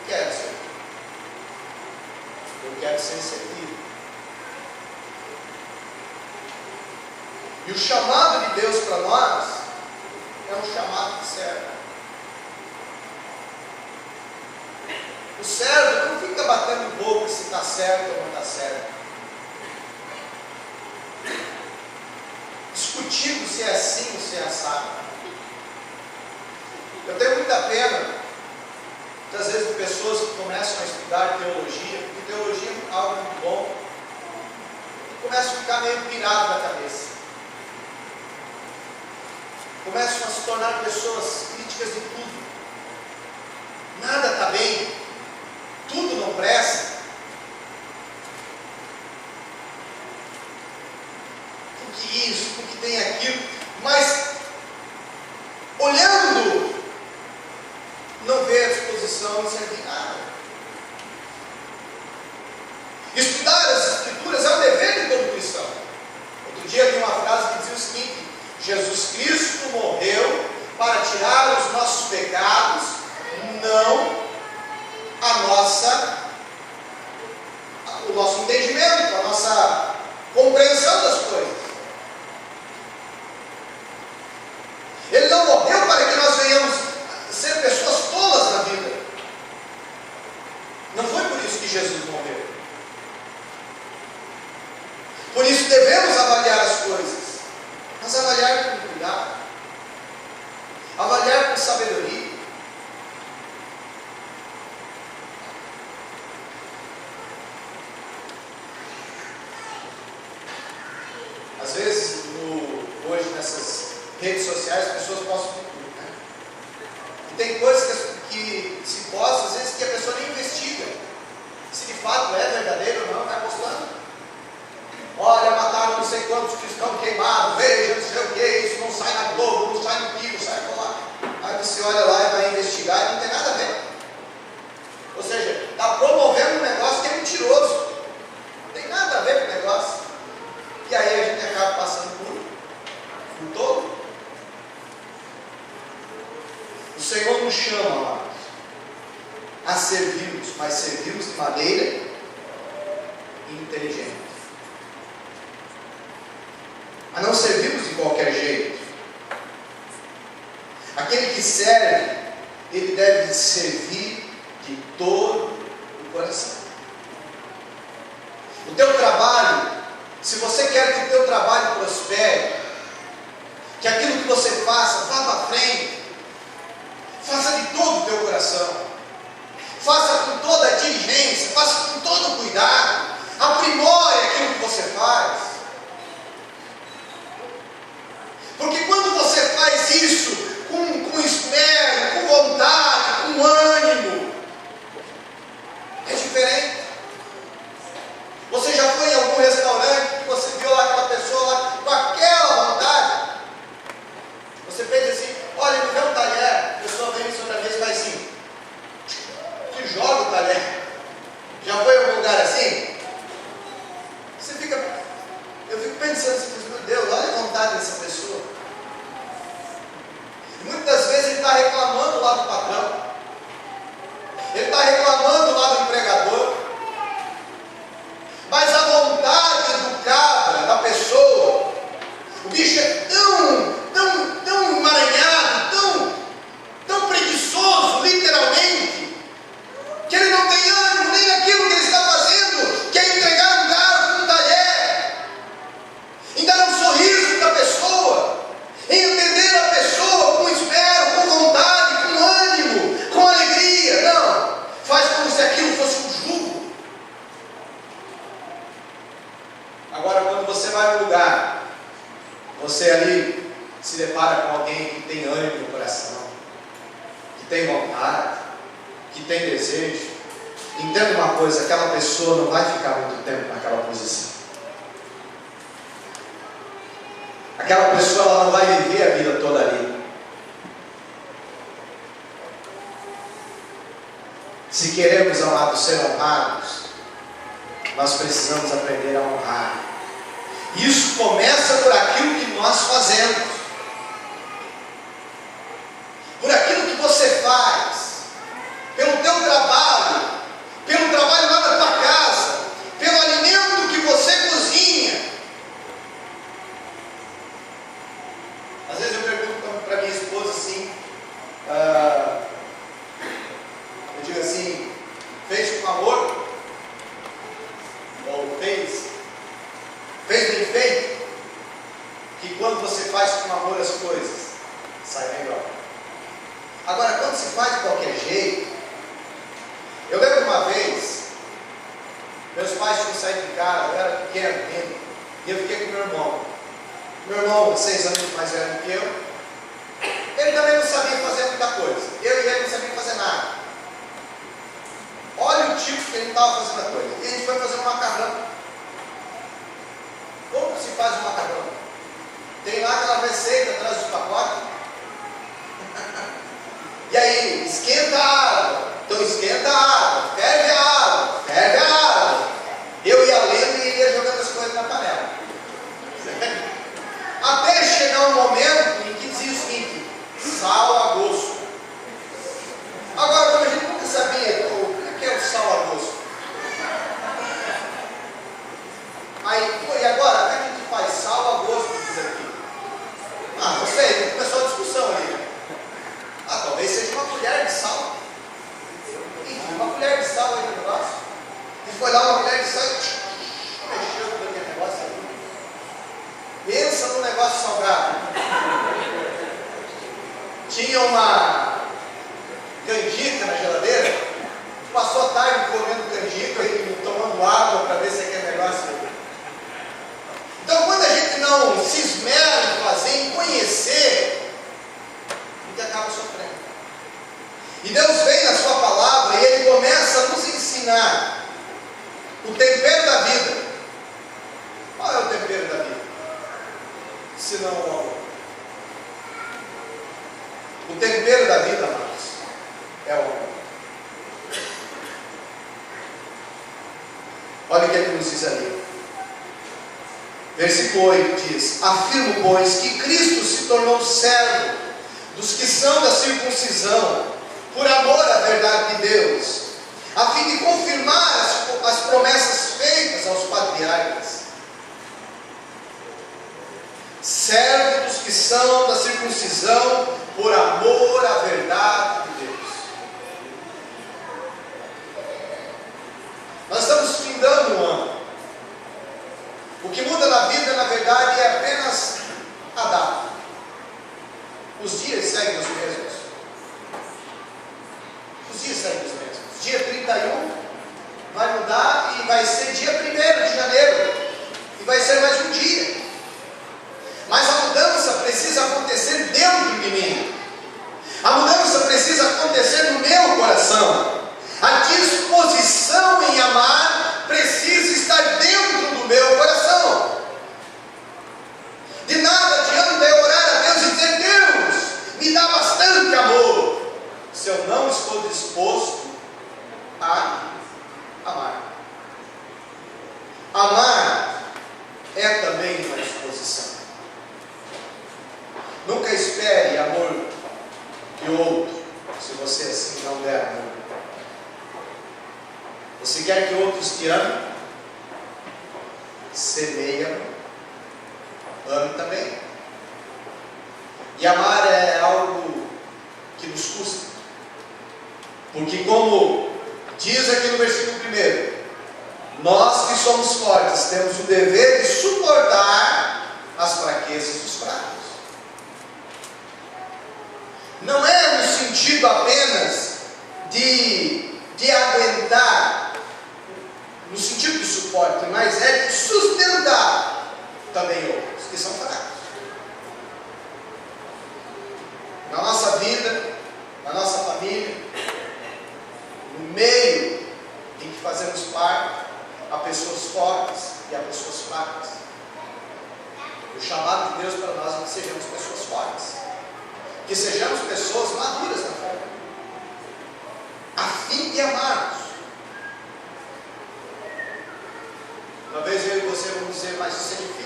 quero servir. Eu quero ser servido. E o chamado de Deus para nós é um chamado de servo. O servo não fica batendo boca se está certo ou não está certo, discutindo se é assim ou se é assado. Eu tenho muita pena, muitas vezes, de pessoas que começam a estudar teologia, porque teologia é algo muito bom, e começam a ficar meio pirado na cabeça. Começam a se tornar pessoas críticas de tudo. Nada está bem, tudo não presta. Porque isso, porque tem aquilo, mas olhando, não vê a disposição em servir nada. Estudar as Escrituras é o dever de todo cristão. Outro dia li uma frase que dizia o seguinte: Jesus Cristo morreu para tirar os nossos pecados, não o nosso entendimento, a nossa compreensão das coisas. Ele não morreu para que nós venhamos ser pessoas tolas na vida. Não foi por isso que Jesus morreu. Por isso devemos avaliar as coisas, mas avaliar com cuidado, avaliar com sabedoria. Às vezes, hoje nessas redes sociais, as pessoas postam tudo, né? E tem coisas que se postam, às vezes, que a pessoa nem investiga se de fato é verdadeiro ou não, vai postando. Olha, mataram não sei quantos cristãos queimados, veja, não sei o que, isso não sai na Globo, não sai no Pico, sai por lá. Aí você olha lá e vai investigar e não tem nada a ver. Ou seja, está promovendo um negócio que é mentiroso. Não tem nada a ver com o negócio. E aí a gente acaba passando por todo. O Senhor nos chama, amados, a servirmos, mas servirmos de maneira inteligente. A não servirmos de qualquer jeito. Aquele que serve, ele deve servir de todo o coração. O teu trabalho, se você quer que o teu trabalho prospere, que aquilo que você faça vá para frente, faça de todo o teu coração, faça com toda a diligência, faça com todo o cuidado, aprimore aquilo que você faz. Porque quando você faz isso com esmero, com vontade, com ânimo, é diferente. Você já foi em algum restaurante que você viu lá aquela pessoa lá com aquela vontade? Você fez assim: olha, me dê um talher. A pessoa vem na sua mesa e faz assim, te joga o talher. Já foi em algum lugar assim? Você fica, eu fico pensando assim, meu Deus, olha a vontade dessa pessoa. E muitas vezes ele está reclamando lá do patrão, ele está reclamando lá do empregador, mas a vontade do cabra, da pessoa, o bicho é tão emaranhado, tão preguiçoso, literalmente, que ele não tem ânimo nem naquilo que ele está fazendo, que é entregar um garfo, um talher, em dar um sorriso para a pessoa, em atender a pessoa com esmero, com vontade, com ânimo, com alegria. Não, faz como se aquilo fosse um jugo. Agora, quando você vai no lugar, você ali se depara com alguém que tem ânimo no coração, que tem vontade, que tem desejo. Entenda uma coisa: aquela pessoa não vai ficar muito tempo naquela posição. Aquela pessoa, ela não vai viver a vida toda ali. Se queremos, amados, ser honrados, nós precisamos aprender a honrar. Isso começa por aquilo que nós fazemos, por aquilo que você faz, pelo teu trabalho, Agora, quando se faz de qualquer jeito, eu lembro uma vez, meus pais tinham saído de casa, eu era pequeno ainda, e eu fiquei com meu irmão. Meu irmão, 6 anos mais velho que eu, ele também não sabia fazer muita coisa. Eu e ele não sabíamos fazer nada. Olha o tipo que ele estava fazendo a coisa. E a gente foi fazer um macarrão. Como se faz um macarrão? Tem lá aquela receita atrás dos pacotes. E aí, esquenta a água. Então esquenta a água, ferve a água, ferve a água. Eu ia lendo e ia jogando as coisas na panela. Até chegar um momento em que dizia o seguinte: sal a gosto. Agora, como a gente nunca sabia o que é o sal a gosto, aí, e agora, como é que a gente faz sal a gosto disso aqui? Ah, não sei, começou a discussão ali. Ah, talvez seja uma colher de sal. Enfim, uma colher de sal aí no negócio. E foi lá uma colher de sal e mexeu com aquele negócio ali. Pensa num negócio salgado. Tinha uma canjica na geladeira, passou a tarde comendo canjica e tomando água para ver se aquele negócio. Então, quando a gente não se esmera em fazer, em conhecer, a gente acaba sofrendo. E Deus vem na sua palavra e Ele começa a nos ensinar o tempero da vida. Qual é o tempero da vida? Se não o amor. O tempero da vida, amados, é o amor. Olha o que ele nos diz ali. Versículo 8 diz: afirmo, pois, que Cristo se tornou servo dos que são da circuncisão, por amor à verdade de Deus, a fim de confirmar as promessas feitas aos patriarcas. Servo dos que são da circuncisão, por amor à verdade de Deus. Nós estamos findando um ano. O que muda na vida, na verdade, é apenas a data. Os dias seguem os mesmos. Os dias seguem os mesmos. Dia 31 vai mudar e vai ser dia 1º de janeiro. E vai ser mais um dia. Mas a mudança precisa acontecer dentro de mim. A mudança precisa acontecer no meu coração. A disposição em amar precisa estar dentro do meu coração. De nada adianta eu orar a Deus e dizer: Deus, me dá bastante amor, se eu não estou disposto a amar. Amar é também uma disposição. Nunca espere amor de outro, se você assim não der amor. Você quer que outros te amem? Semeia, ame também. E amar é algo que nos custa. Porque, como diz aqui no versículo 1, nós que somos fortes temos o dever de suportar as fraquezas dos fracos. Não é no sentido apenas de aguentar, no sentido de suporte, mas é de sustentar também outros que são fracos. Na nossa vida, na nossa família, no meio em que fazemos parte, há pessoas fortes e há pessoas fracas. O chamado de Deus para nós é que sejamos pessoas fortes, que sejamos pessoas maduras na fé, a fim de amarmos. Talvez eu e você vamos dizer: mas isso é difícil.